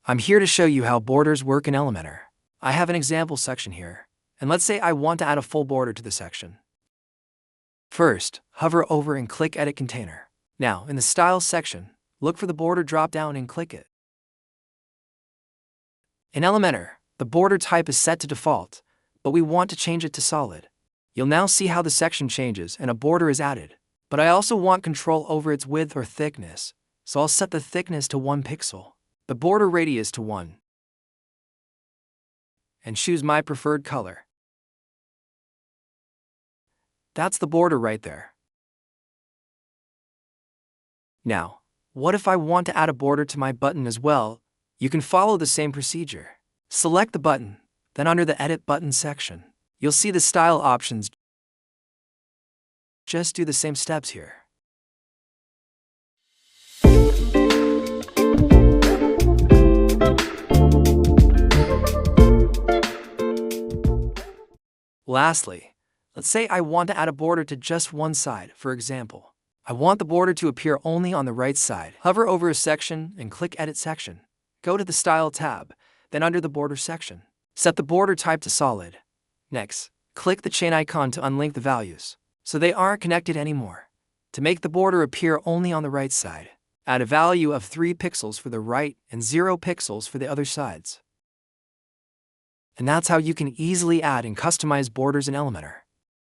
I'm here to show you how borders work in Elementor. I have an example section here, and let's say I want to add a full border to the section. First, hover over and click Edit Container. Now, in the Styles section, look for the border drop-down and click it. In Elementor, the border type is set to default, but we want to change it to solid. You'll now see how the section changes and a border is added. But I also want control over its width or thickness, so I'll set the thickness to 1 pixel, the border radius to 1, and choose my preferred color. That's the border right there. Now, what if I want to add a border to my button as well? You can follow the same procedure. Select the button, then under the Edit Button section, you'll see the style options. Just do the same steps here. Lastly, let's say I want to add a border to just one side. For example, I want the border to appear only on the right side. Hover over a section and click Edit Section. Go to the Style tab, then under the Border section, set the border type to solid. Next, click the chain icon to unlink the values, so they aren't connected anymore. To make the border appear only on the right side, add a value of 3 pixels for the right and 0 pixels for the other sides. And that's how you can easily add and customize borders in Elementor.